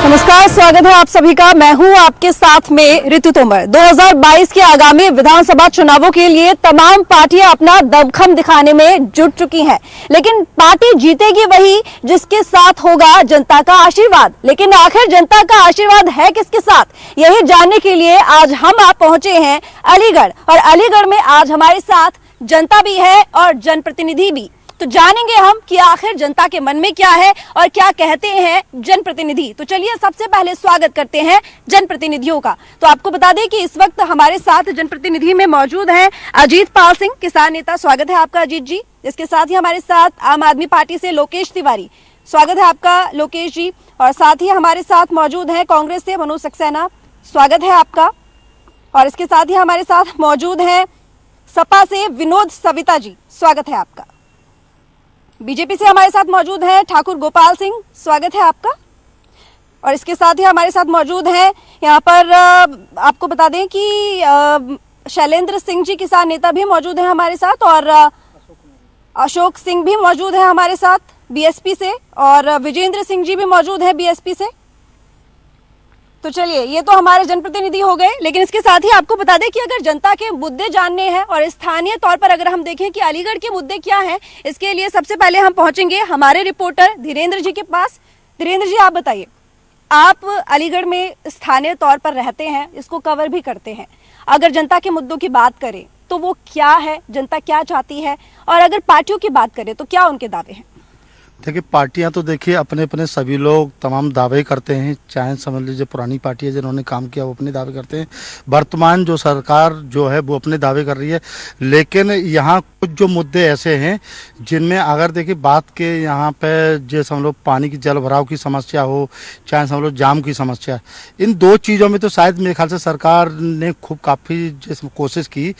नमस्कार, स्वागत है आप सभी का। मैं हूं आपके साथ में ऋतु तोमर। 2022 के आगामी विधानसभा चुनावों के लिए तमाम पार्टियां अपना दमखम दिखाने में जुट चुकी हैं, लेकिन पार्टी जीतेगी वही जिसके साथ होगा जनता का आशीर्वाद। लेकिन आखिर जनता का आशीर्वाद है किसके साथ, यही जानने के लिए आज हम आप पहुंचे हैं अलीगढ़। और अलीगढ़ में आज हमारे साथ जनता भी है और जनप्रतिनिधि भी। तो जानेंगे हम कि आखिर जनता के मन में क्या है और क्या कहते हैं जनप्रतिनिधि। तो चलिए सबसे पहले स्वागत करते हैं जनप्रतिनिधियों का। तो आपको बता दें कि इस वक्त हमारे साथ जनप्रतिनिधि में मौजूद हैं अजीत पाल सिंह, किसान नेता। स्वागत है आपका अजीत जी। इसके साथ ही हमारे साथ आम आदमी पार्टी से लोकेश तिवारी। स्वागत है आपका लोकेश जी। और साथ ही हमारे साथ मौजूद है कांग्रेस से मनोज सक्सेना। स्वागत है आपका। और इसके साथ ही हमारे साथ मौजूद है सपा से विनोद सविता जी। स्वागत है आपका। बीजेपी से हमारे साथ मौजूद हैं ठाकुर गोपाल सिंह। स्वागत है आपका। और इसके साथ ही हमारे साथ मौजूद हैं यहाँ पर आपको बता दें कि शैलेंद्र सिंह जी किसान नेता भी मौजूद हैं हमारे साथ, और अशोक सिंह भी मौजूद है हमारे साथ बीएसपी से, और विजेंद्र सिंह जी भी मौजूद है बीएसपी से। तो चलिए, ये तो हमारे जनप्रतिनिधि हो गए, लेकिन इसके साथ ही आपको बता दें कि अगर जनता के मुद्दे जानने हैं और स्थानीय तौर पर अगर हम देखें कि अलीगढ़ के मुद्दे क्या हैं, इसके लिए सबसे पहले हम पहुंचेंगे हमारे रिपोर्टर धीरेन्द्र जी के पास। धीरेन्द्र जी, आप बताइए, आप अलीगढ़ में स्थानीय तौर पर रहते हैं, इसको कवर भी करते हैं। अगर जनता के मुद्दों की बात करें तो वो क्या है, जनता क्या चाहती है, और अगर पार्टियों की बात करें तो क्या उनके दावे हैं? देखिए, पार्टियां तो देखिए अपने अपने सभी लोग तमाम दावे करते हैं। चाहे समझ लीजिए पुरानी पार्टी है जिन्होंने काम किया वो अपने दावे करते हैं, वर्तमान जो सरकार जो है वो अपने दावे कर रही है। लेकिन यहाँ कुछ जो मुद्दे ऐसे हैं जिनमें अगर देखिए बात के यहाँ पे जैसे हम लोग पानी की जल भराव की समस्या हो, चाहे हम लोग जाम की समस्या, इन दो चीज़ों में तो शायद मेरे ख्याल से सरकार ने खूब काफ़ी जैसे कोशिश की,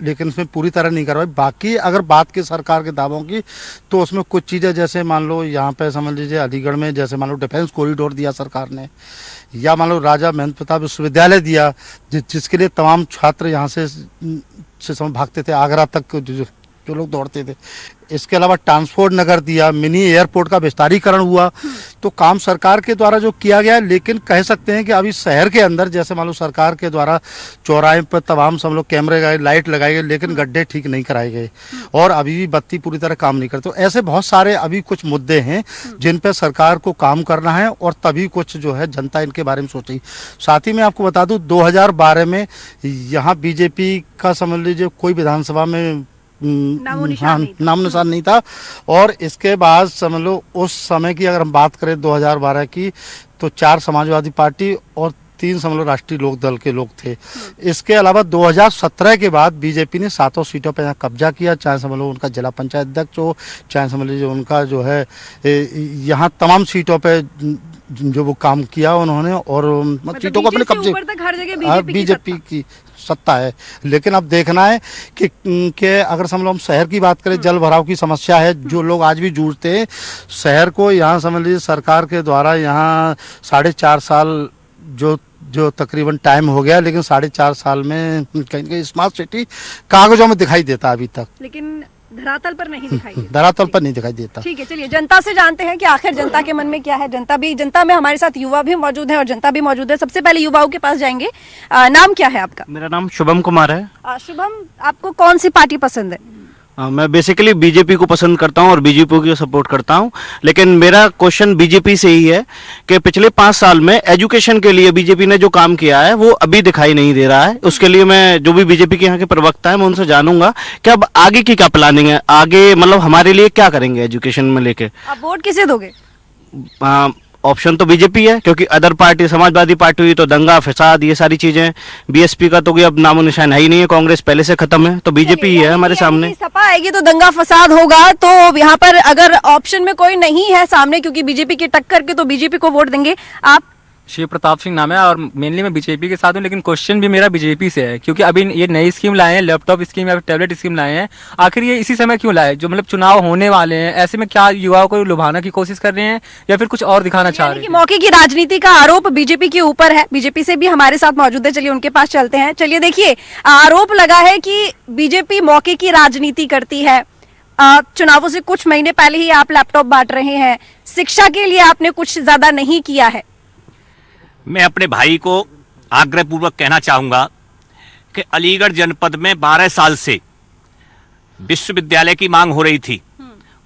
लेकिन उसमें पूरी तरह नहीं करवाई। बाकी अगर बात की सरकार के दावों की तो उसमें कुछ चीज़ें जैसे मान लो यहाँ पे समझ लीजिए अलीगढ़ में जैसे मान लो डिफेंस कॉरिडोर दिया सरकार ने, या मान लो राजा महेंद्र प्रताप विश्वविद्यालय दिया जिसके लिए तमाम छात्र यहाँ से भागते थे आगरा तक, जो लोग दौड़ते थे। इसके अलावा ट्रांसपोर्ट नगर दिया, मिनी एयरपोर्ट का विस्तारीकरण हुआ। तो काम सरकार के द्वारा जो किया गया है, लेकिन कह सकते हैं कि अभी शहर के अंदर जैसे मान लो सरकार के द्वारा चौराहे पर तमाम सब लोग कैमरे लगाए, लाइट लगाए गए, लेकिन गड्ढे ठीक नहीं कराए गए और अभी भी बत्ती पूरी तरह काम नहीं करती। तो ऐसे बहुत सारे अभी कुछ मुद्दे हैं जिन पर सरकार को काम करना है और तभी कुछ जो है जनता इनके बारे में सोचेगी। साथ ही मैं आपको बता दूँ 2012 में यहाँ बीजेपी का समझ लीजिए कोई विधानसभा में नाम निशान नहीं था। और इसके बाद समझ लो उस समय की अगर हम बात करें 2012 की, तो 4 समाजवादी पार्टी और 3 समझ लो राष्ट्रीय लोक दल के लोग थे। इसके अलावा 2017 के बाद बीजेपी ने 7 सीटों पर यहाँ कब्जा किया, चाहे समझ लो उनका जिला पंचायत अध्यक्ष हो, चाहे समझ लीजिए उनका जो है यहाँ तमाम सीटों पर जो वो काम किया उन्होंने, और सीटों को अपने कब्जे, बीजेपी की सत्ता है। लेकिन अब देखना है कि अगर समझ लो हम शहर की बात करें, जल भराव की समस्या है, जो लोग आज भी जूझते हैं शहर को, यहाँ समझ लीजिए सरकार के द्वारा यहाँ 4.5 साल जो तकरीबन टाइम हो गया, लेकिन 4.5 साल में कहीं कहीं स्मार्ट सिटी कागजों में दिखाई देता अभी तक, लेकिन धरातल पर नहीं दिखाई देता। धरातल पर नहीं दिखाई देता। ठीक है, चलिए जनता से जानते हैं कि आखिर जनता के मन में क्या है। जनता में हमारे साथ युवा भी मौजूद है और जनता भी मौजूद है। सबसे पहले युवाओं के पास जाएंगे। नाम क्या है आपका? मेरा नाम शुभम कुमार है। शुभम, आपको कौन सी पार्टी पसंद है? मैं बेसिकली बीजेपी को पसंद करता हूं और बीजेपी को सपोर्ट करता हूं। लेकिन मेरा क्वेश्चन बीजेपी से ही है कि पिछले 5 साल में एजुकेशन के लिए बीजेपी ने जो काम किया है वो अभी दिखाई नहीं दे रहा है। उसके लिए मैं जो भी बीजेपी के यहाँ के प्रवक्ता है मैं उनसे जानूंगा कि अब आगे की क्या प्लानिंग है, आगे मतलब हमारे लिए क्या करेंगे एजुकेशन में लेके। आप वोट किसे दोगे? ऑप्शन तो बीजेपी है, क्योंकि अदर पार्टी समाजवादी पार्टी हुई तो दंगा फसाद ये सारी चीजें। बीएसपी का तो कोई अब नामो निशान है ही नहीं है, कांग्रेस पहले से खत्म है, तो बीजेपी ही है हमारे सामने। सपा आएगी तो दंगा फसाद होगा। तो यहाँ पर अगर ऑप्शन में कोई नहीं है सामने, क्योंकि बीजेपी की टक्कर के, तो बीजेपी को वोट देंगे आप? शिव प्रताप सिंह नाम है और मेनली मैं बीजेपी के साथ हूँ, लेकिन क्वेश्चन भी मेरा बीजेपी से है, क्योंकि अभी ये नई स्कीम लाए हैं, लैपटॉप स्कीम या टैबलेट स्कीम लाए हैं। आखिर ये इसी समय क्यों लाए, जो मतलब चुनाव होने वाले हैं, ऐसे में क्या युवाओं को लुभाने की कोशिश कर रहे हैं या फिर कुछ और दिखाना चाह रहे हैं? मौके की राजनीति का आरोप बीजेपी के ऊपर है। बीजेपी से भी हमारे साथ मौजूद है, चलिए उनके पास चलते हैं। चलिए देखिए, आरोप लगा है कि बीजेपी मौके की राजनीति करती है। चुनावों से कुछ महीने पहले ही आप लैपटॉप बांट रहे हैं, शिक्षा के लिए आपने कुछ ज्यादा नहीं किया है। मैं अपने भाई को आग्रहपूर्वक कहना चाहूँगा कि अलीगढ़ जनपद में 12 साल से विश्वविद्यालय की मांग हो रही थी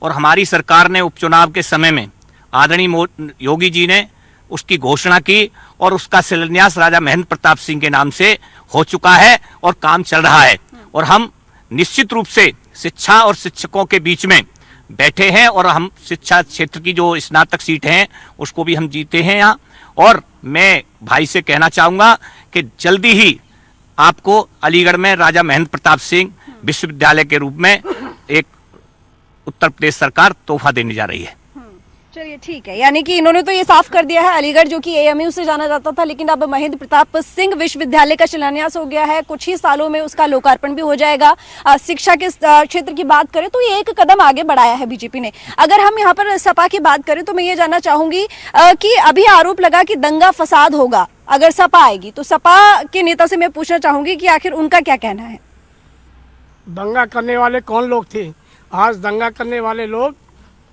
और हमारी सरकार ने उपचुनाव के समय में आदरणीय योगी जी ने उसकी घोषणा की और उसका शिलान्यास राजा महेंद्र प्रताप सिंह के नाम से हो चुका है और काम चल रहा है। और हम निश्चित रूप से शिक्षा और शिक्षकों के बीच में बैठे हैं और हम शिक्षा क्षेत्र की जो स्नातक सीट हैं उसको भी हम जीते हैं यहाँ। और मैं भाई से कहना चाहूँगा कि जल्दी ही आपको अलीगढ़ में राजा महेंद्र प्रताप सिंह विश्वविद्यालय के रूप में एक उत्तर प्रदेश सरकार तोहफा देने जा रही है। चलिए ठीक है, यानी कि इन्होंने तो ये साफ कर दिया है अलीगढ़ जो कि एएमयू से जाना जाता था, लेकिन अब महेंद्र प्रताप सिंह विश्वविद्यालय का शिलान्यास हो गया है, कुछ ही सालों में उसका लोकार्पण भी हो जाएगा। शिक्षा के क्षेत्र की बात करें तो ये एक कदम आगे बढ़ाया है बीजेपी ने। अगर हम यहाँ पर सपा की बात करें तो मैं ये जानना चाहूंगी कि अभी आरोप लगा कि दंगा फसाद होगा अगर सपा आएगी, तो सपा के नेता से मैं पूछना चाहूंगी कि आखिर उनका क्या कहना है। दंगा करने वाले कौन लोग थे? आज दंगा करने वाले लोग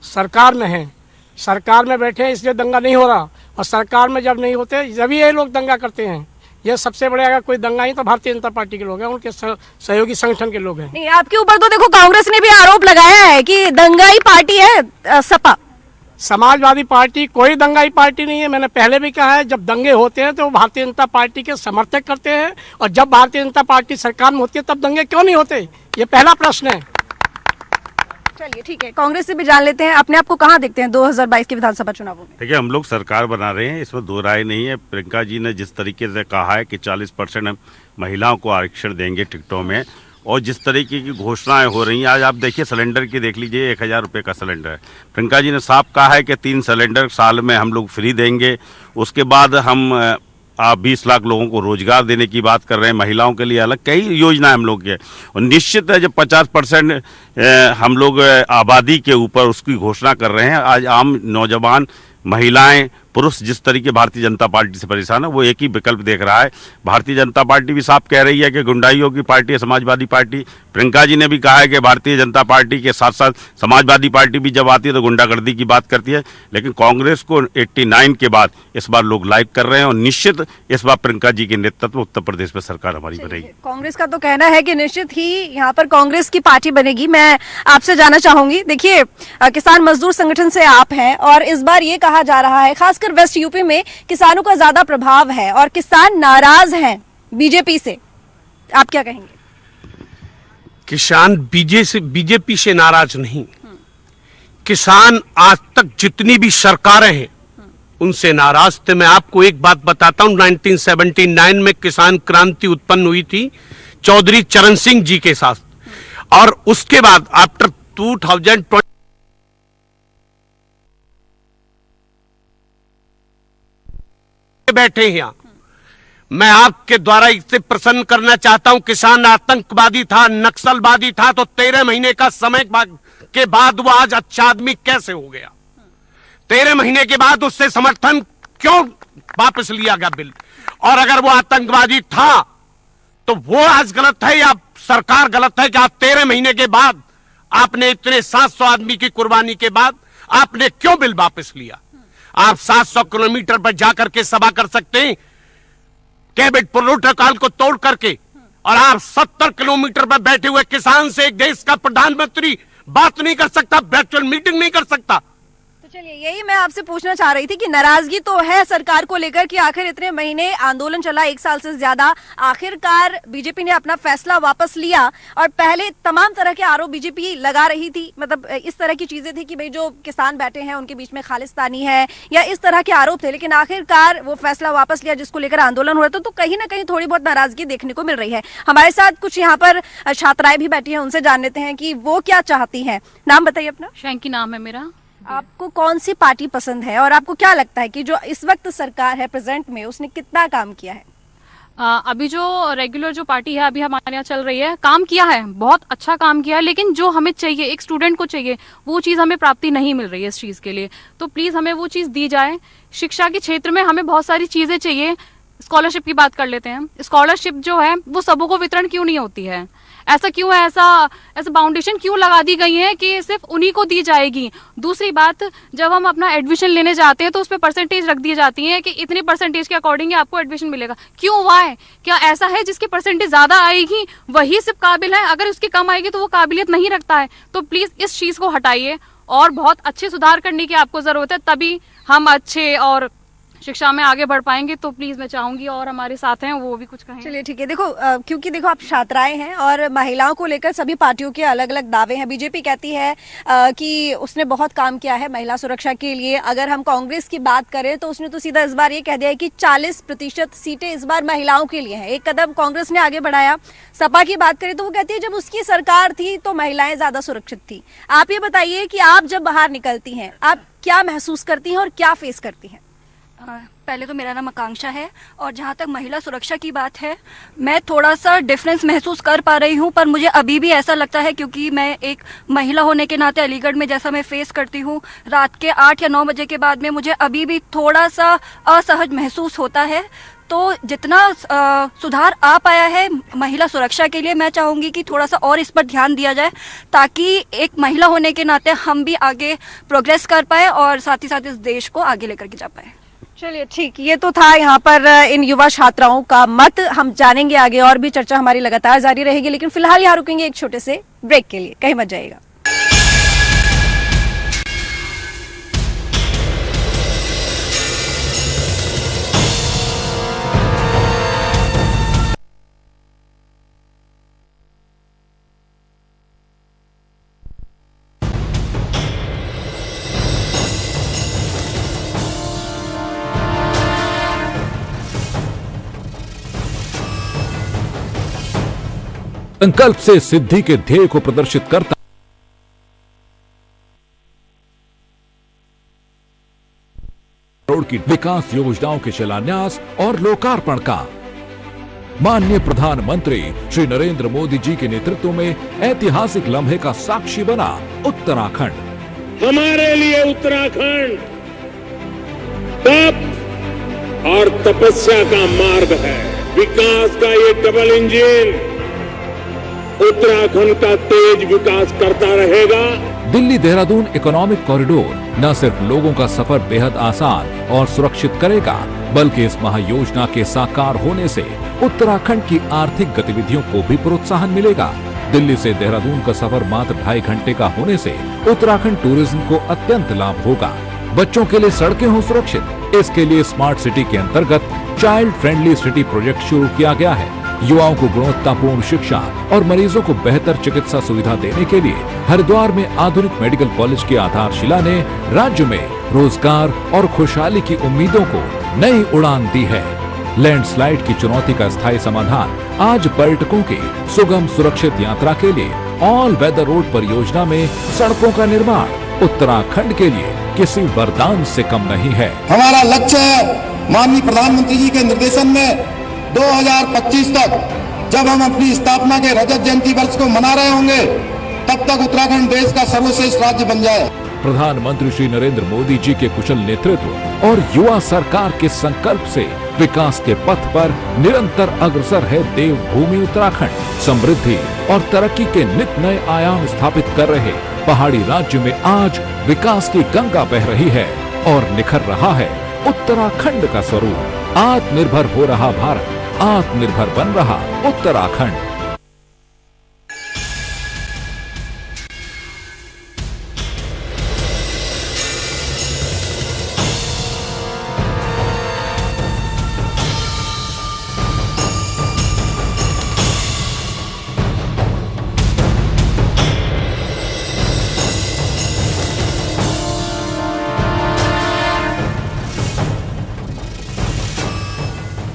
सरकार में हैं, सरकार में बैठे हैं, इसलिए दंगा नहीं हो रहा। और सरकार में जब नहीं होते जब ये लोग दंगा करते हैं। ये सबसे बड़े अगर कोई दंगा ही तो भारतीय जनता पार्टी के लोग हैं, उनके सहयोगी संगठन के लोग हैं। नहीं, आपके ऊपर तो देखो कांग्रेस ने भी आरोप लगाया है कि दंगाई पार्टी है सपा। समाजवादी पार्टी कोई दंगाई पार्टी नहीं है। मैंने पहले भी कहा है, जब दंगे होते हैं तो वो भारतीय जनता पार्टी के समर्थक करते हैं, और जब भारतीय जनता पार्टी सरकार में होती है तब दंगे क्यों नहीं होते? ये पहला प्रश्न है। चलिए ठीक है, कांग्रेस से भी जान लेते हैं, अपने आप को कहाँ देखते हैं 2022 के विधानसभा चुनावों में? देखिए, हम लोग सरकार बना रहे हैं, इसमें दो राय नहीं है। प्रियंका जी ने जिस तरीके से कहा है कि 40% हम महिलाओं को आरक्षण देंगे टिकटों में, और जिस तरीके की घोषणाएं हो रही हैं, आज आप देखिए सिलेंडर की देख लीजिए, 1000 रुपये का सिलेंडर है। प्रियंका जी ने साफ कहा है कि 3 सिलेंडर साल में हम लोग फ्री देंगे। उसके बाद हम 20 लाख लोगों को रोजगार देने की बात कर रहे हैं, महिलाओं के लिए अलग कई योजनाएं हम लोग के। और निश्चित है, जब 50% हम लोग आबादी के ऊपर उसकी घोषणा कर रहे हैं, आज आम नौजवान, महिलाएं, पुरुष जिस तरीके भारतीय जनता पार्टी से परेशान है, वो एक ही विकल्प देख रहा है। भारतीय जनता पार्टी भी साफ कह रही है कि गुंडाइयों की पार्टी है समाजवादी पार्टी। प्रियंका जी ने भी कहा है कि भारतीय जनता पार्टी के साथ साथ समाजवादी पार्टी भी जब आती है तो गुंडागर्दी की बात करती है। लेकिन कांग्रेस को 89 के बाद इस बार लोग लाइक कर रहे हैं, और निश्चित इस बार प्रियंका जी के नेतृत्व उत्तर प्रदेश में सरकार हमारी बनेगी। कांग्रेस का तो कहना है कि निश्चित ही यहाँ पर कांग्रेस की पार्टी बनेगी। मैं आपसे जानना चाहूंगी, देखिए किसान मजदूर संगठन से आप हैं, और इस बार ये कहा जा रहा है खासकर वेस्ट यूपी में किसानों का ज्यादा प्रभाव है और किसान नाराज हैं बीजेपी से, आप क्या कहेंगे? किसान बीजेपी से नाराज नहीं, किसान आज तक जितनी भी सरकारें हैं उनसे नाराज थे। मैं आपको एक बात बताता हूं, 1979 में किसान क्रांति उत्पन्न हुई थी चौधरी चरण सिंह जी के साथ, और उसके बाद आफ्टर 2020 बैठे हैं। मैं आपके द्वारा इससे प्रसन्न करना चाहता हूं, किसान आतंकवादी था, नक्सलवादी था, तो 13 महीने का समय के बाद वो आज अच्छा आदमी कैसे हो गया? 13 महीने के बाद उससे समर्थन क्यों वापस लिया गया बिल? और अगर वो आतंकवादी था तो वो आज गलत है या सरकार गलत है कि आप 13 महीने के बाद आपने इतने 700 आदमी की कुर्बानी के बाद आपने क्यों बिल वापस लिया? आप 700 किलोमीटर पर जाकर के सभा कर सकते हैं कैबिनेट प्रोटोकॉल को तोड़ करके, और आप 70 किलोमीटर पर बैठे हुए किसान से एक देश का प्रधानमंत्री बात नहीं कर सकता, वर्चुअल मीटिंग नहीं कर सकता। तो चलिए, यही मैं आपसे पूछना चाह रही थी कि नाराजगी तो है सरकार को लेकर कि आखिर इतने महीने आंदोलन चला, 1 साल से ज्यादा, आखिरकार बीजेपी ने अपना फैसला वापस लिया, और पहले तमाम तरह के आरोप बीजेपी लगा रही थी, मतलब इस तरह की चीजें थी कि भाई जो किसान बैठे हैं उनके बीच में खालिस्तानी है या इस तरह के आरोप थे, लेकिन आखिरकार वो फैसला वापस लिया जिसको लेकर आंदोलन हो रहा था। तो कहीं ना कहीं थोड़ी बहुत नाराजगी देखने को मिल रही है। हमारे साथ कुछ यहाँ पर छात्राएं भी बैठी हैं, उनसे जान लेते हैं कि वो क्या चाहती हैं। नाम बताइए अपना। शैंकी नाम है मेरा। आपको कौन सी पार्टी पसंद है, और आपको क्या लगता है कि जो इस वक्त सरकार है प्रेजेंट में, उसने कितना काम किया है? अभी जो रेगुलर जो पार्टी है अभी हमारे यहाँ चल रही है, काम किया है, बहुत अच्छा काम किया है, लेकिन जो हमें चाहिए, एक स्टूडेंट को चाहिए, वो चीज़ हमें प्राप्ति नहीं मिल रही है इस चीज़ के लिए। तो प्लीज़ हमें वो चीज़ दी जाए। शिक्षा के क्षेत्र में हमें बहुत सारी चीज़ें चाहिए। स्कॉलरशिप की बात कर लेते हैं। स्कॉलरशिप जो है वो सबों को वितरण क्यों नहीं होती है? ऐसा क्यों है, ऐसा बाउंडेशन क्यों लगा दी गई है कि सिर्फ उन्हीं को दी जाएगी। दूसरी बात, जब हम अपना एडमिशन लेने जाते हैं तो उस पर परसेंटेज रख दी जाती है कि इतने परसेंटेज के अकॉर्डिंग आपको एडमिशन मिलेगा। क्यों हुआ है? क्या ऐसा है जिसकी परसेंटेज ज्यादा आएगी वही सिर्फ काबिल है, अगर उसकी कम आएगी तो वो काबिलियत नहीं रखता है? तो प्लीज इस चीज को हटाइए और बहुत अच्छे सुधार करने की आपको जरूरत है, तभी हम अच्छे और शिक्षा में आगे बढ़ पाएंगे। तो प्लीज मैं चाहूंगी और हमारे साथ हैं वो भी कुछ कहें। चलिए ठीक है। देखो क्योंकि देखो आप छात्राएं हैं और महिलाओं को लेकर सभी पार्टियों के अलग अलग दावे हैं। बीजेपी कहती है कि उसने बहुत काम किया है महिला सुरक्षा के लिए। अगर हम कांग्रेस की बात करें तो उसने तो सीधा इस बार ये कह दिया है कि 40% सीटें इस बार महिलाओं के लिए हैं। एक कदम कांग्रेस ने आगे बढ़ाया। सपा की बात करें तो वो कहती है जब उसकी सरकार थी तो महिलाएं ज्यादा सुरक्षित थी। आप ये बताइए कि आप जब बाहर निकलती हैं आप क्या महसूस करती हैं और क्या फेस करती हैं? पहले तो मेरा नाम आकांक्षा है और जहाँ तक महिला सुरक्षा की बात है, मैं थोड़ा सा डिफरेंस महसूस कर पा रही हूँ, पर मुझे अभी भी ऐसा लगता है क्योंकि मैं एक महिला होने के नाते अलीगढ़ में जैसा मैं फेस करती हूँ, रात के 8 या 9 बजे के बाद में मुझे अभी भी थोड़ा सा असहज महसूस होता है। तो जितना सुधार आ पाया है महिला सुरक्षा के लिए, मैं चाहूँगी कि थोड़ा सा और इस पर ध्यान दिया जाए ताकि एक महिला होने के नाते हम भी आगे प्रोग्रेस कर पाए और साथ ही साथ इस देश को आगे लेकर के जा पाए। चलिए ठीक, ये तो था यहाँ पर इन युवा छात्राओं का मत। हम जानेंगे आगे और भी चर्चा हमारी लगातार जारी रहेगी, लेकिन फिलहाल यहाँ रुकेंगे एक छोटे से ब्रेक के लिए। कहीं मत जाइएगा। संकल्प से सिद्धि के ध्येय को प्रदर्शित करता रोड की विकास योजनाओं के शिलान्यास और लोकार्पण का माननीय प्रधानमंत्री श्री नरेंद्र मोदी जी के नेतृत्व में ऐतिहासिक लम्हे का साक्षी बना उत्तराखंड। हमारे लिए उत्तराखंड तप और तपस्या का मार्ग है। विकास का ये डबल इंजन उत्तराखंड का तेज विकास करता रहेगा। दिल्ली देहरादून इकोनॉमिक कॉरिडोर न सिर्फ लोगों का सफर बेहद आसान और सुरक्षित करेगा, बल्कि इस महायोजना के साकार होने से उत्तराखंड की आर्थिक गतिविधियों को भी प्रोत्साहन मिलेगा। दिल्ली से देहरादून का सफर मात्र 2.5 घंटे का होने से उत्तराखंड टूरिज्म को अत्यंत लाभ होगा। बच्चों के लिए सड़कें हो सुरक्षित, इसके लिए स्मार्ट सिटी के अंतर्गत चाइल्ड फ्रेंडली सिटी प्रोजेक्ट शुरू किया गया है। युवाओं को गुणवत्तापूर्ण शिक्षा और मरीजों को बेहतर चिकित्सा सुविधा देने के लिए हरिद्वार में आधुनिक मेडिकल कॉलेज की आधारशिला ने राज्य में रोजगार और खुशहाली की उम्मीदों को नई उड़ान दी है। लैंडस्लाइड की चुनौती का स्थायी समाधान आज पर्यटकों की सुगम सुरक्षित यात्रा के लिए ऑल वेदर रोड परियोजना में सड़कों का निर्माण उत्तराखंड के लिए किसी वरदान से कम नहीं है। हमारा लक्ष्य है माननीय प्रधानमंत्री जी के निर्देशन में 2025 तक जब हम अपनी स्थापना के रजत जयंती वर्ष को मना रहे होंगे, तब तक उत्तराखंड देश का सर्वश्रेष्ठ राज्य बन जाए। प्रधानमंत्री श्री नरेंद्र मोदी जी के कुशल नेतृत्व और युवा सरकार के संकल्प से विकास के पथ पर निरंतर अग्रसर है देवभूमि उत्तराखंड। समृद्धि और तरक्की के नित नए आयाम स्थापित कर रहे पहाड़ी राज्य में आज विकास की गंगा बह रही है और निखर रहा है उत्तराखंड का स्वरूप। आत्मनिर्भर हो रहा भारत, आत्मनिर्भर बन रहा उत्तराखंड।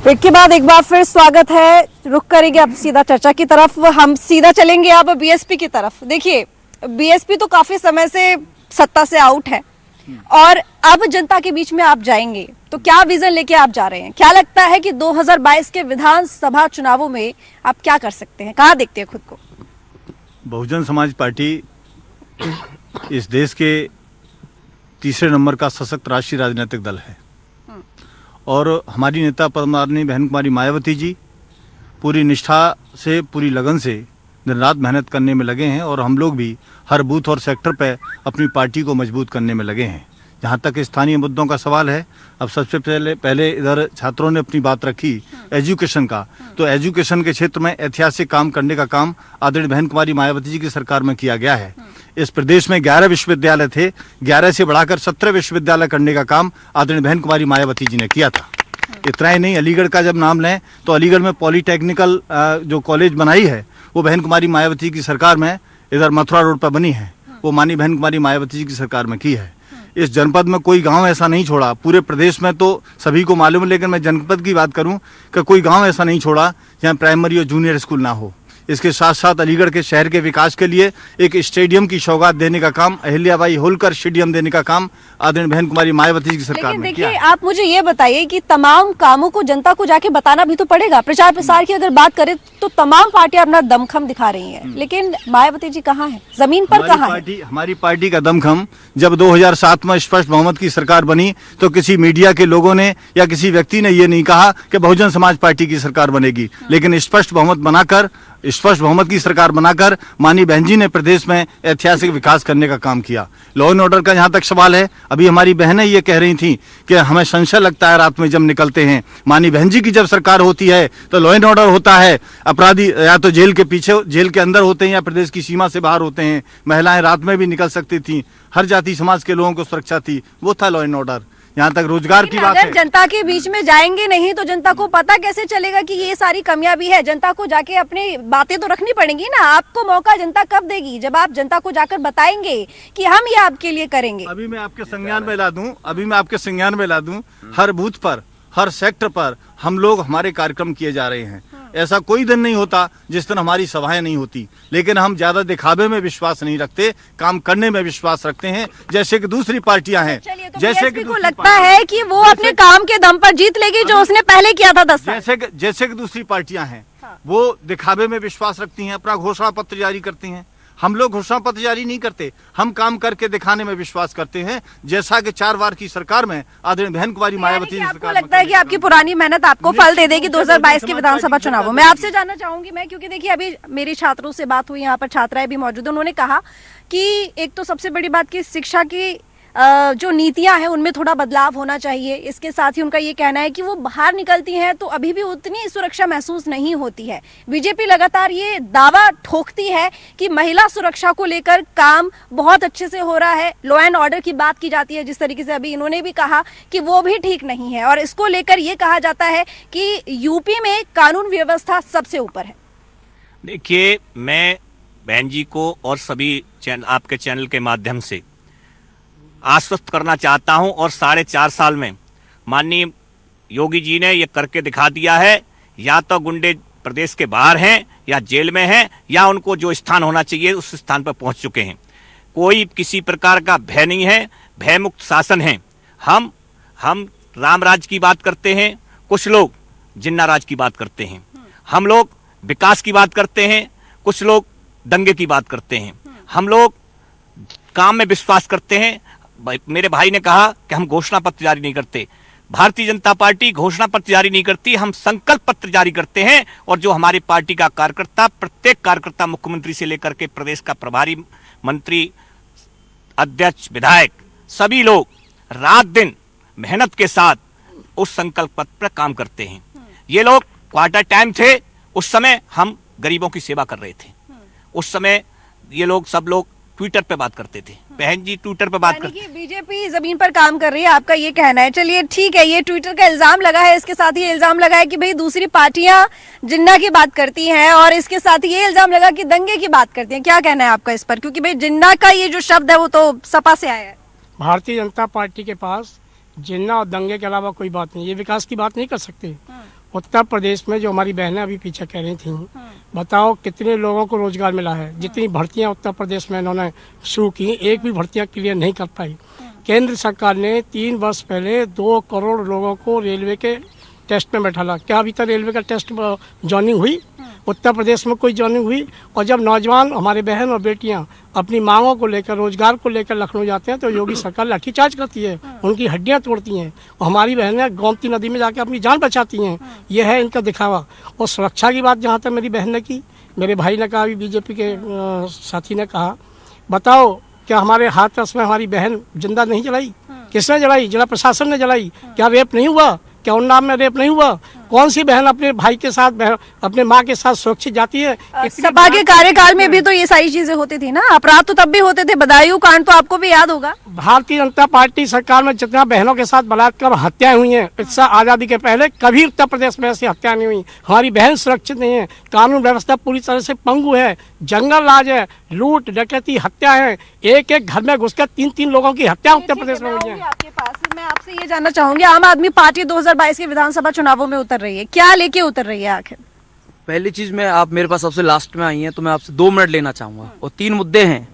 ब्रेक के बाद एक बार फिर स्वागत है। रुक करेंगे अब सीधा चर्चा की तरफ। हम सीधा चलेंगे अब बीएसपी की तरफ। देखिए, बीएसपी तो काफी समय से सत्ता से आउट है और अब जनता के बीच में आप जाएंगे तो क्या विजन लेके आप जा रहे हैं? क्या लगता है कि 2022 के विधानसभा चुनावों में आप क्या कर सकते हैं? कहाँ देखते हैं खुद को? बहुजन समाज पार्टी इस देश के तीसरे नंबर का सशक्त राष्ट्रीय राजनीतिक दल है और हमारी नेता पद्म आदरणीय बहन कुमारी मायावती जी पूरी निष्ठा से, पूरी लगन से दिन रात मेहनत करने में लगे हैं और हम लोग भी हर बूथ और सेक्टर पे अपनी पार्टी को मजबूत करने में लगे हैं। जहाँ तक स्थानीय मुद्दों का सवाल है, अब सबसे पहले इधर छात्रों ने अपनी बात रखी एजुकेशन का, तो एजुकेशन के क्षेत्र में ऐतिहासिक काम करने का काम आदरणीय बहन कुमारी मायावती जी की सरकार में किया गया है। इस प्रदेश में 11 विश्वविद्यालय थे, 11 से बढ़ाकर 17 विश्वविद्यालय करने का काम आदरणीय बहन कुमारी मायावती जी ने किया था। इतना ही नहीं, अलीगढ़ का जब नाम लें तो अलीगढ़ में पॉलीटेक्निकल जो कॉलेज बनाई है वो बहन कुमारी मायावती की सरकार में इधर मथुरा रोड पर बनी है, वो माननीय बहन कुमारी मायावती जी की सरकार में की है। इस जनपद में कोई गांव ऐसा नहीं छोड़ा, पूरे प्रदेश में तो सभी को मालूम है, लेकिन मैं जनपद की बात करूं कि कोई गांव ऐसा नहीं छोड़ा जहां प्राइमरी और जूनियर स्कूल ना हो। इसके साथ साथ अलीगढ़ के शहर के विकास के लिए एक स्टेडियम की सौगात देने का काम, अहिल्याबाई होलकर स्टेडियम देने का काम आदरणीय बहन कुमारी मायावती जी की सरकार में किया। देखिए, आप मुझे ये बताइए कि तमाम कामों को जनता को जाके बताना भी तो पड़ेगा। प्रचार प्रसार की अगर बात करें तो तमाम पार्टियां अपना दमखम दिखा रही हैं, लेकिन मायावती जी कहाँ है, जमीन पर कहाँ है? हमारी पार्टी का दमखम जब 2007 में स्पष्ट बहुमत की सरकार बनी तो किसी मीडिया के लोगों ने या किसी व्यक्ति ने ये नहीं कहा कि बहुजन समाज पार्टी की सरकार बनेगी, लेकिन स्पष्ट बहुमत की सरकार बनाकर माननीय बहन जी ने प्रदेश में ऐतिहासिक विकास करने का काम किया। लॉ एंड ऑर्डर का जहां तक सवाल है, अभी हमारी बहनें ये कह रही थी कि हमें संशय लगता है रात में जब निकलते हैं। माननीय बहन जी की जब सरकार होती है तो लॉ एंड ऑर्डर होता है, अपराधी या तो जेल के पीछे, जेल के अंदर होते हैं या प्रदेश की सीमा से बाहर होते हैं, महिलाएं रात में भी निकल सकती थी, हर जाति समाज के लोगों को सुरक्षा थी, वो था लॉ एंड ऑर्डर। यहाँ तक रोजगार की बात है, अगर जनता के बीच में जाएंगे नहीं तो जनता को पता कैसे चलेगा कि ये सारी कमियां भी है? जनता को जाके अपनी बातें तो रखनी पड़ेंगी ना। आपको मौका जनता कब देगी? जब आप जनता को जाकर बताएंगे कि हम ये आपके लिए करेंगे। अभी मैं आपके संज्ञान में ला दूं, हर बूथ पर, हर सेक्टर पर हम लोग हमारे कार्यक्रम किए जा रहे हैं। ऐसा कोई दिन नहीं होता जिस दिन हमारी सभाएं नहीं होती, लेकिन हम ज्यादा दिखावे में विश्वास नहीं रखते, काम करने में विश्वास रखते हैं, जैसे कि दूसरी पार्टियां हैं। तो जैसे कि लगता है कि वो अपने काम के दम पर जीत लेगी जो उसने पहले किया था 10 साल। जैसे कि दूसरी पार्टियां हैं, वो दिखावे में विश्वास रखती हैं, अपना घोषणा पत्र जारी करती हैं। हम लोग घोषणा पत्र जारी नहीं करते, हम काम करके दिखाने में विश्वास करते हैं, जैसा कि 4 बार की सरकार में आदरणीय बहन कुमारी मायावती जी आपको लगता है कि आपकी पुरानी मेहनत आपको फल दे देगी 2022 के विधानसभा चुनावों में? आपसे जानना चाहूंगी मैं, क्योंकि देखिए अभी मेरी छात्रों से बात हुई, यहाँ पर छात्राएं भी मौजूद हैं, उन्होंने कहा कि एक तो सबसे बड़ी बात की शिक्षा की जो नीतियां हैं उनमें थोड़ा बदलाव होना चाहिए। इसके साथ ही उनका ये कहना है कि वो बाहर निकलती हैं तो अभी भी उतनी सुरक्षा महसूस नहीं होती है। बीजेपी लगातार ये दावा ठोकती है कि महिला सुरक्षा को लेकर काम बहुत अच्छे से हो रहा है। लॉ एंड ऑर्डर की बात की जाती है, जिस तरीके से अभी इन्होंने भी कहा कि वो भी ठीक नहीं है, और इसको लेकर ये कहा जाता है कि यूपी में कानून व्यवस्था सबसे ऊपर है। देखिए, मैं बहन जी को और सभी आपके चैनल के माध्यम से आश्वस्त करना चाहता हूं, और 4.5 साल में माननीय योगी जी ने ये करके दिखा दिया है। या तो गुंडे प्रदेश के बाहर हैं या जेल में हैं, या उनको जो स्थान होना चाहिए उस स्थान पर पहुंच चुके हैं। कोई किसी प्रकार का भय नहीं है, भय मुक्त शासन है। हम राम राज की बात करते हैं, कुछ लोग जिन्ना राज की बात करते हैं। हम लोग विकास की बात करते हैं, कुछ लोग दंगे की बात करते हैं। हम लोग काम में विश्वास करते हैं। मेरे भाई ने कहा कि हम घोषणा पत्र जारी नहीं करते। भारतीय जनता पार्टी घोषणा पत्र जारी नहीं करती, हम संकल्प पत्र जारी करते हैं। और जो हमारी पार्टी का कार्यकर्ता, प्रत्येक कार्यकर्ता, मुख्यमंत्री से लेकर के प्रदेश का प्रभारी मंत्री, अध्यक्ष, विधायक, सभी लोग रात दिन मेहनत के साथ उस संकल्प पत्र पर काम करते हैं। ये लोग क्वार्टर टाइम थे, उस समय हम गरीबों की सेवा कर रहे थे। उस समय ये लोग सब लोग ट्विटर पे बात करते थे। बहन जी ट्विटर पे बात करते। बीजेपी जमीन पर काम कर रही है, आपका ये कहना है। चलिए ठीक है, ये ट्विटर का इल्जाम लगा है, इसके साथ ही इल्जाम लगा है कि भाई दूसरी पार्टियां जिन्ना की बात करती हैं, और इसके साथ ही ये इल्जाम लगा कि दंगे की बात करती हैं। क्या कहना है आपका इस पर? क्योंकि भाई जिन्ना का ये जो शब्द है वो तो सपा से आया है। भारतीय जनता पार्टी के पास जिन्ना और दंगे के अलावा कोई बात नहीं, ये विकास की बात नहीं कर सकते। उत्तर प्रदेश में जो हमारी बहनें अभी पीछे कह रही थी, बताओ कितने लोगों को रोजगार मिला है। जितनी भर्तियां उत्तर प्रदेश में इन्होंने शुरू की, एक भी भर्तियां क्लियर नहीं कर पाई। केंद्र सरकार ने 3 वर्ष पहले 2 करोड़ लोगों को रेलवे के टेस्ट में बैठाला। क्या अभी तक रेलवे का टेस्ट ज्वाइनिंग हुई? उत्तर प्रदेश में कोई ज्वाइनिंग हुई? और जब नौजवान हमारे बहन और बेटियां अपनी मांगों को लेकर, रोजगार को लेकर लखनऊ जाते हैं तो योगी सरकार लाठीचार्ज करती है, उनकी हड्डियां तोड़ती हैं, और हमारी बहनें गोमती नदी में जाकर अपनी जान बचाती हैं। यह है इनका दिखावा। और सुरक्षा की बात जहाँ तक मेरी बहन ने की, मेरे भाई ने कहा, अभी बीजेपी के साथी ने कहा, बताओ क्या हमारे हाथरस में हमारी बहन जिंदा नहीं जलाई? किसने जलाई? जिला प्रशासन ने जलाई। क्या रेप नहीं हुआ? क्या उन्नाव में रेप नहीं हुआ? कौन सी बहन अपने भाई के साथ, अपने माँ के साथ सुरक्षित जाती है? सपा के कार्यकाल में भी तो ये सारी चीजें होती थी ना, अपराध तो तब भी होते थे, बदायूं कांड तो आपको भी याद होगा। भारतीय जनता पार्टी सरकार में जितना बहनों के साथ बलात्कार और हत्याएं हुई हैं, इससे आजादी के पहले कभी उत्तर प्रदेश में ऐसी हत्या नहीं हुई। हमारी बहन सुरक्षित नहीं है, कानून व्यवस्था पूरी तरह से पंगु है, जंगल राज है, लूट डकैती हत्या है, एक एक घर में घुसकर 3-3 लोगों की हत्या उत्तर प्रदेश में हुई है। आपके पास मैं आपसे ये जानना चाहूंगी, आम आदमी पार्टी 2022 के विधानसभा चुनावों में उतर रही है, क्या लेके उतर रही है आखिर? पहली चीज में, आप मेरे पास सबसे लास्ट में आई हैं तो मैं आपसे 2 मिनट लेना चाहूंगा, और 3 मुद्दे हैं।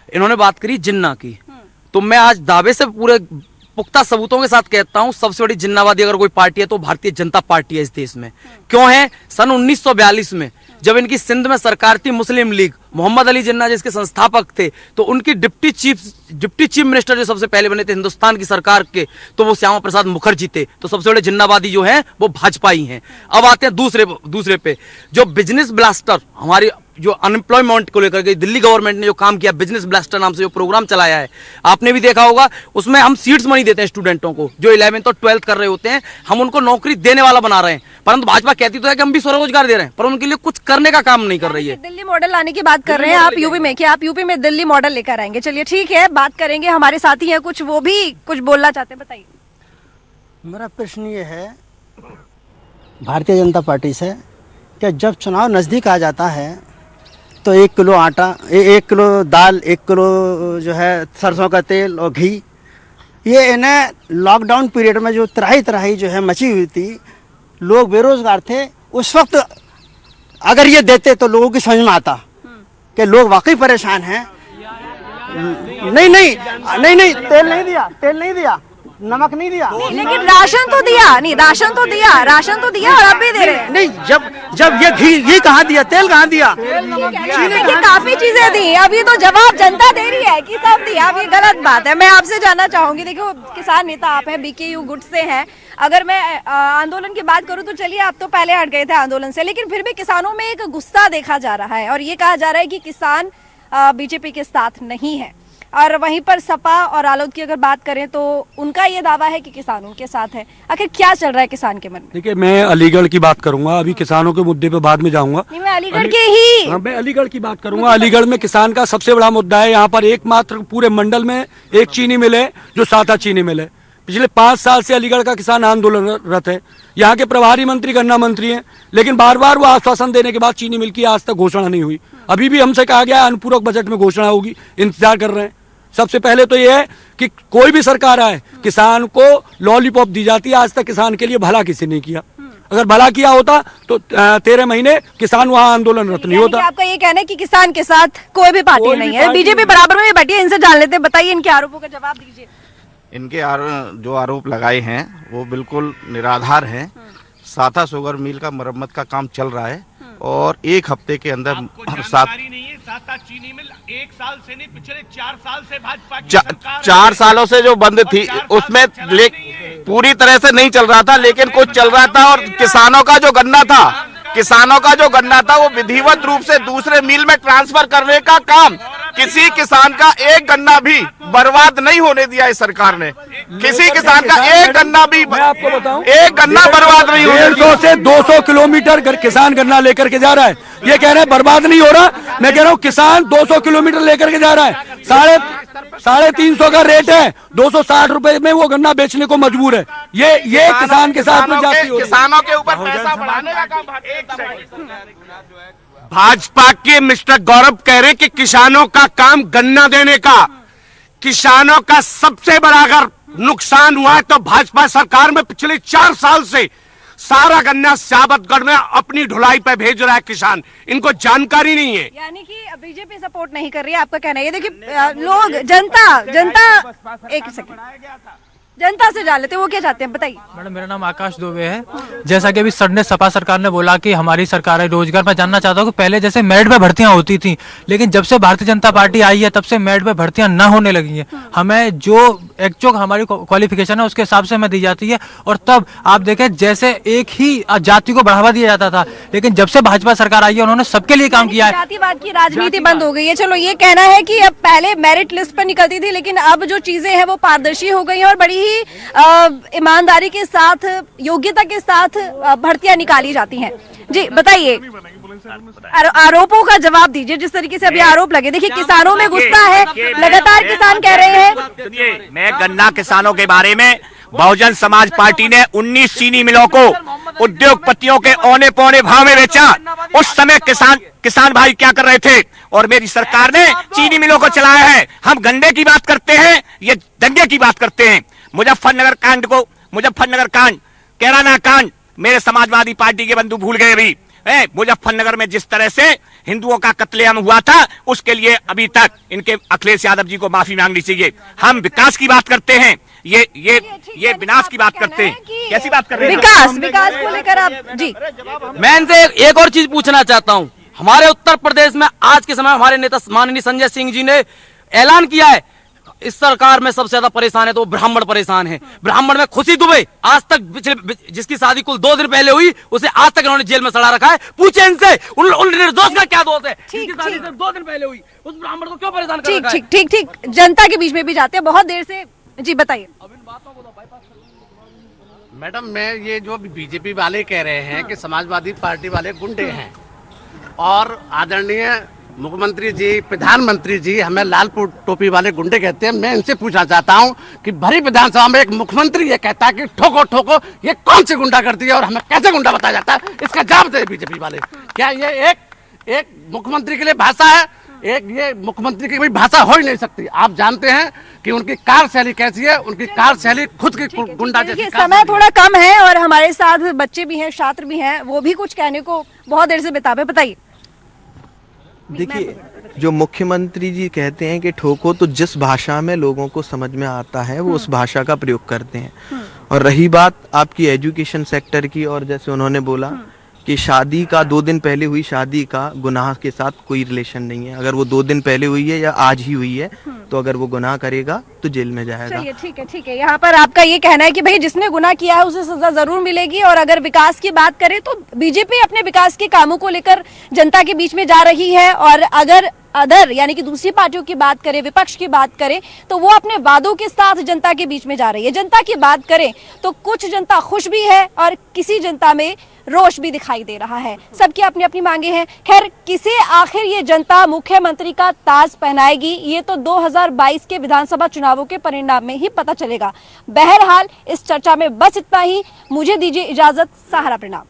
इन्होंने बात करी जिन्ना की, तो मैं आज दावे से पूरे पुख्ता सबूतों के साथ कहता हूं, सबसे बड़ी जिन्नावादी अगर कोई पार्टी है तो भारतीय जनता पार्टी है इस देश में। क्यों है? सन 1942 में जब इनकी सिंध में सरकार थी मुस्लिम लीग, मोहम्मद अली जिन्ना जिसके संस्थापक थे, तो उनकी डिप्टी चीफ मिनिस्टर जो सबसे पहले बने थे हिंदुस्तान की सरकार के, तो वो श्यामा प्रसाद मुखर्जी थे। तो सबसे बड़े जिन्नावादी जो हैं वो भाजपा ही हैं। अब आते हैं दूसरे पे, जो बिजनेस ब्लास्टर, हमारी जो अनएम्प्लॉयमेंट को लेकर के दिल्ली गवर्नमेंट ने जो काम किया, बिजनेस ब्लास्टर नाम से जो प्रोग्राम चलाया है, आपने भी देखा होगा, उसमें हम सीड्स मनी देते हैं स्टूडेंटों को जो 11th और 12th कर रहे होते हैं, हम उनको नौकरी देने वाला बना रहे हैं। परंतु भाजपा कहती तो है कि हम भी स्वरोजगार दे रहे हैं, पर उनके लिए कुछ करने का काम नहीं कर रही है। दिल्ली मॉडल लाने की बात कर रहे हैं आप यूपी में, कि आप यूपी में दिल्ली मॉडल लेकर आएंगे? चलिए ठीक है, बात करेंगे। हमारे साथी हैं कुछ, वो भी कुछ बोलना चाहते हैं, बताइए। मेरा प्रश्न ये है भारतीय जनता पार्टी से कि जब चुनाव नज़दीक आ जाता है तो 1 किलो आटा, 1 किलो दाल, 1 किलो जो है सरसों का तेल और घी, ये इन्हें लॉकडाउन पीरियड में जो त्राही जो है मची हुई थी, लोग बेरोजगार थे, उस वक्त अगर ये देते तो लोगों की समझ में आता कि लोग वाकई परेशान हैं। नहीं, तेल नहीं दिया, नमक नहीं दिया, लेकिन राशन तो दिया। नहीं, राशन तो दिया और अब भी दे रहे हैं। नहीं, जब ये घी, ये कहाँ दिया, तेल कहाँ दिया? देखिए काफी चीजें दी, अभी तो जवाब जनता दे रही है कि सब दिया। अब ये गलत बात है। मैं आपसे जानना चाहूंगी, देखो किसान नेता आप हैं, बीकेयू गुट से हैं, अगर मैं आंदोलन की बात करूं तो चलिए आप तो पहले हट गए थे आंदोलन से, लेकिन फिर भी किसानों में एक गुस्सा देखा जा रहा है और ये कहा जा रहा है कि किसान बीजेपी के साथ नहीं है। और वहीं पर सपा और रालोद की अगर बात करें तो उनका ये दावा है कि किसान उनके साथ है। आखिर क्या चल रहा है किसान के मन में? देखिए, मैं अलीगढ़ की बात करूंगा, अभी किसानों के मुद्दे पे बाद में जाऊंगा। मैं अलीगढ़ के ही, हाँ, मैं अलीगढ़ की बात करूंगा। अलीगढ़ में किसान का सबसे बड़ा मुद्दा है, यहाँ पर एकमात्र पूरे मंडल में एक चीनी मिल है जो सादा चीनी मिल है। पिछले 5 साल से अलीगढ़ का किसान आंदोलनरत है। यहाँ के प्रभारी मंत्री गन्ना मंत्री हैं, लेकिन बार बार वो आश्वासन देने के बाद चीनी मिल की आज तक घोषणा नहीं हुई। अभी भी हमसे कहा गया अनुपूरक बजट में घोषणा होगी, इंतजार कर रहे हैं। सबसे पहले तो ये है कि कोई भी सरकार आए, किसान को लॉलीपॉप दी जाती है। आज तक किसान के लिए भला किसी ने किया। अगर भला किया होता तो 13 महीने किसान वहाँ आंदोलनरत नहीं होता। आपका ये कहना है कि किसान के साथ कोई भी पार्टी नहीं है, बीजेपी बराबर में बैठी है। इनसे जान लेते हैं, बताइए इनके आरोपों का जवाब दीजिए। इनके जो आरोप लगाए हैं वो बिल्कुल निराधार हैं। साथा शुगर मिल का मरम्मत का काम चल रहा है और 1 हफ्ते के अंदर चीनी मिल 1 साल से नहीं, पिछले 4 साल से भाजपा की सरकार 4 सालों से जो बंद थी उसमें पूरी तरह से नहीं चल रहा था, लेकिन कुछ चल रहा था। और किसानों का जो गन्ना था वो विधिवत रूप से दूसरे मिल में ट्रांसफर करने का काम, किसी किसान का एक गन्ना भी बर्बाद नहीं होने दिया इस सरकार ने। किसी किसान का एक गन्ना भी, मैं आपको बताऊं, एक गन्ना बर्बाद नहीं होने दिया। 150 से 200 किलोमीटर किसान गन्ना लेकर के जा रहा है। ये कह रहे हैं बर्बाद नहीं हो रहा, मैं कह रहा हूँ किसान 200 किलोमीटर लेकर के जा रहा है। 350 का रेट है, 260 रुपए में वो गन्ना बेचने को मजबूर है। ये किसान के साथ में जाती है। किसानों के ऊपर पैसा बढ़ाने का काम भाजपा के मिस्टर गौरव कह रहे कि किसानों का काम गन्ना देने का। किसानों का सबसे बड़ा अगर नुकसान हुआ है तो भाजपा सरकार में पिछले 4 साल से सारा गन्ना साबतगढ़ में अपनी ढुलाई पे भेज रहा है किसान। इनको जानकारी नहीं है, यानी कि बीजेपी सपोर्ट नहीं कर रही है, आपका कहना है। ये देखिए लोग, जनता एक सेकंड, जनता से जान लेते हैं वो क्या चाहते हैं, बताइए। मैडम मेरा नाम आकाश दुबे है। जैसा कि अभी सपा सरकार ने बोला कि हमारी सरकार है रोजगार, मैं जानना चाहता हूँ कि पहले जैसे मेरिट पे भर्तियां होती थी, लेकिन जब से भारतीय जनता पार्टी आई है तब से मेरिट पे भर्तियां न होने लगी हैं। हमें जो जो हमारी क्वालिफिकेशन है उसके हिसाब से हमें दी जाती है। और तब आप देखें जैसे एक ही जाति को बढ़ावा दिया जाता था, लेकिन जब से भाजपा सरकार आई है उन्होंने सबके लिए काम किया है। जातिवाद की राजनीति बंद हो गई है। चलो ये कहना है कि अब पहले मेरिट लिस्ट पर निकलती थी, लेकिन अब जो चीजें हैं वो पारदर्शी हो गई हैं और बड़ी ही ईमानदारी के साथ, योग्यता के साथ भर्तियां निकाली जाती हैं। जी बताइए, आरोपों का जवाब दीजिए। जिस तरीके से अभी आरोप लगे, देखिए किसानों में गुस्सा है, लगातार किसान कह रहे हैं। मैं गन्ना किसानों के बारे में, बहुजन समाज पार्टी ने 19 चीनी मिलों को उद्योगपतियों के औने पौने भाव में बेचा। उस समय किसान भाई क्या कर रहे थे, और मेरी सरकार ने चीनी मिलों को चलाया है। हम गन्ने की बात करते हैं, ये दंगे की बात करते हैं। मुजफ्फरनगर कांड, कैराना कांड, मेरे समाजवादी पार्टी के बंधु भूल गए अभी। मुजफ्फरनगर में जिस तरह से हिंदुओं का कत्लेआम हुआ था, उसके लिए अभी तक इनके अखिलेश यादव जी को माफी मांगनी चाहिए। हम विकास की बात करते हैं, ये विनाश की बात करते हैं। कैसी बात कर रहे हैं? विकास को लेकर आप जी। मैं इनसे एक और चीज पूछना चाहता हूं। हमारे उत्तर प्रदेश में आज के समय हमारे नेता माननीय संजय सिंह जी ने ऐलान किया है, इस सरकार में सबसे ज्यादा परेशान है तो ब्राह्मण परेशान है। ब्राह्मण में खुशी दुबे आज तक जिसकी शादी कुल 2 दिन पहले हुई, उसे आज तक इन्होंने जेल में सड़ा रखा है। पूछे इनसे उन निर्दोष का क्या दोष है? जिसकी शादी सिर्फ 2 दिन पहले हुई, उस ब्राह्मण को क्यों परेशान कर रखा है? ठीक, जनता के बीच में भी जाते हैं बहुत देर से। जी बताइए। मैडम, मैं ये जो बीजेपी वाले कह रहे हैं कि समाजवादी पार्टी वाले गुंडे हैं, और आदरणीय मुख्यमंत्री जी, प्रधानमंत्री जी हमें लाल टोपी वाले गुंडे कहते हैं। मैं इनसे पूछना चाहता हूं कि भरी विधानसभा में एक मुख्यमंत्री ये कहता है कि ठोको ठोको, ये कौन सी गुंडा करती है और हमें कैसे गुंडा बताया जाता है? इसका जवाब दे बीजेपी वाले। क्या ये एक मुख्यमंत्री के लिए भाषा है? ये मुख्यमंत्री की कोई भाषा हो ही नहीं सकती। आप जानते हैं कि उनकी कार्यशैली कैसी है, उनकी कार्यशैली खुद की गुंडा जैसी। समय थोड़ा कम है और हमारे साथ बच्चे भी हैं, छात्र भी हैं, वो भी कुछ कहने को बहुत देर से बितावे। बताइए। देखिए, जो मुख्यमंत्री जी कहते हैं कि ठोको, तो जिस भाषा में लोगों को समझ में आता है वो उस भाषा का प्रयोग करते हैं। और रही बात आपकी एजुकेशन सेक्टर की, और जैसे उन्होंने बोला कि शादी का 2 दिन पहले हुई शादी का गुनाह के साथ कोई रिलेशन नहीं है। अगर वो 2 दिन पहले हुई है या आज ही हुई है, तो अगर वो गुनाह करेगा तो जेल में जाएगा। ठीक है। यहाँ पर आपका ये कहना है कि भाई जिसने गुनाह किया है उसे सजा जरूर मिलेगी। और अगर विकास की बात करें तो बीजेपी अपने विकास के कामों को लेकर जनता के बीच में जा रही है, और अगर अदर यानी कि दूसरी पार्टियों की बात करें, विपक्ष की बात करें, तो वो अपने वादों के साथ जनता के बीच में जा रही है। जनता की बात करें तो कुछ जनता खुश भी है और किसी जनता में रोष भी दिखाई दे रहा है। सबकी अपनी अपनी मांगे हैं। खैर, किसे आखिर ये जनता मुख्यमंत्री का ताज पहनाएगी, ये तो 2022 के विधानसभा चुनावों के परिणाम में ही पता चलेगा। बहरहाल इस चर्चा में बस इतना ही। मुझे दीजिए इजाजत। सहारा प्रणाम।